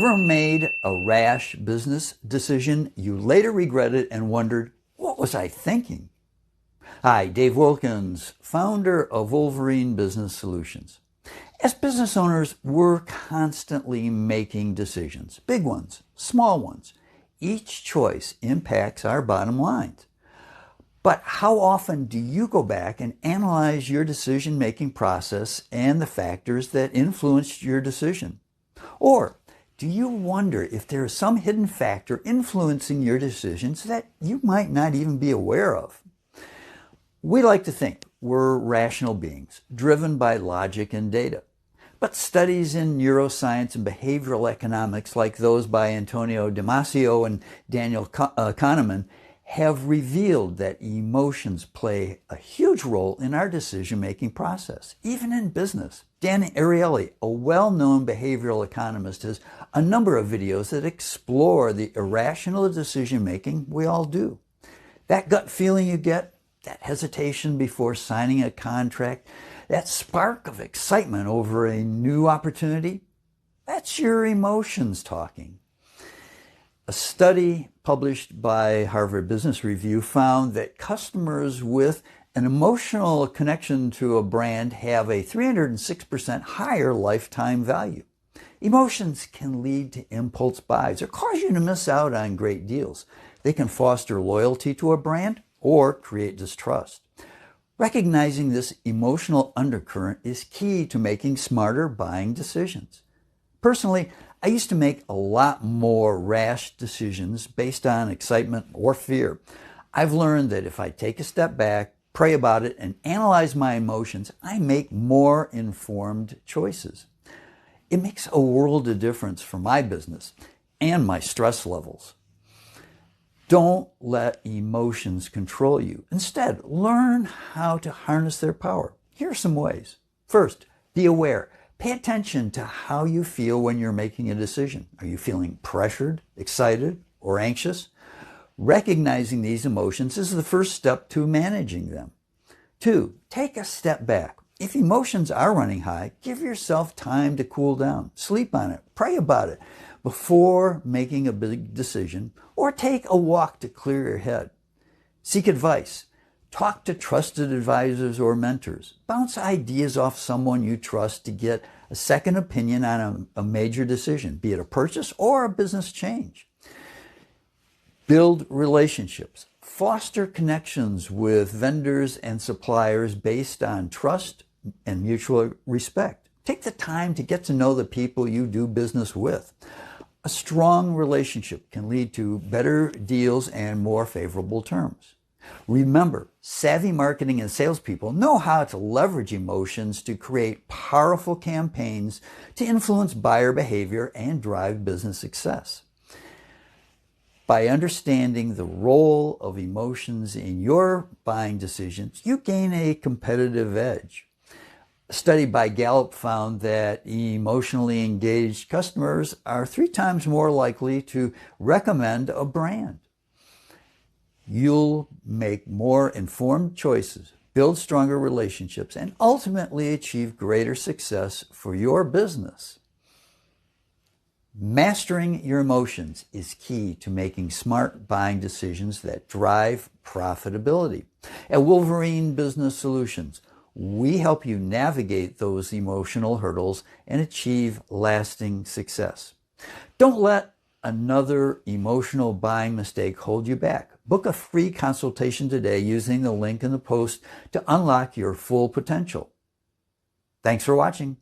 Ever made a rash business decision you later regretted and wondered, what was I thinking? Hi, Dave Wilkins, founder of Wolverine Business Solutions. As business owners, we're constantly making decisions, big ones, small ones. Each choice impacts our bottom lines. But how often do you go back and analyze your decision-making process and the factors that influenced your decision? Or do you wonder if there is some hidden factor influencing your decisions that you might not even be aware of? We like to think we're rational beings, driven by logic and data. But studies in neuroscience and behavioral economics, like those by Antonio Damasio and Daniel Kahneman, have revealed that emotions play a huge role in our decision-making process, even in business. Dan Ariely, a well-known behavioral economist, has a number of videos that explore the irrational decision-making we all do. That gut feeling you get, that hesitation before signing a contract, that spark of excitement over a new opportunity, that's your emotions talking. A study published by Harvard Business Review found that customers with an emotional connection to a brand have a 306% higher lifetime value. Emotions can lead to impulse buys or cause you to miss out on great deals. They can foster loyalty to a brand or create distrust. Recognizing this emotional undercurrent is key to making smarter buying decisions. Personally, I used to make a lot more rash decisions based on excitement or fear. I've learned that if I take a step back, pray about it, and analyze my emotions, I make more informed choices. It makes a world of difference for my business and my stress levels. Don't let emotions control you. Instead, learn how to harness their power. Here are some ways. First, be aware. Pay attention to how you feel when you're making a decision. Are you feeling pressured, excited, or anxious? Recognizing these emotions is the first step to managing them. 2, take a step back. If emotions are running high, give yourself time to cool down. Sleep on it. Pray about it before making a big decision, or take a walk to clear your head. Seek advice. Talk to trusted advisors or mentors. Bounce ideas off someone you trust to get a second opinion on a major decision, be it a purchase or a business change. Build relationships. Foster connections with vendors and suppliers based on trust and mutual respect. Take the time to get to know the people you do business with. A strong relationship can lead to better deals and more favorable terms. Remember, savvy marketing and salespeople know how to leverage emotions to create powerful campaigns to influence buyer behavior and drive business success. By understanding the role of emotions in your buying decisions, you gain a competitive edge. A study by Gallup found that emotionally engaged customers are 3 times more likely to recommend a brand. You'll make more informed choices, build stronger relationships, and ultimately achieve greater success for your business. Mastering your emotions is key to making smart buying decisions that drive profitability. At Wolverine Business Solutions, we help you navigate those emotional hurdles and achieve lasting success. Don't let another emotional buying mistake hold you back. Book a free consultation today using the link in the post to unlock your full potential. Thanks for watching.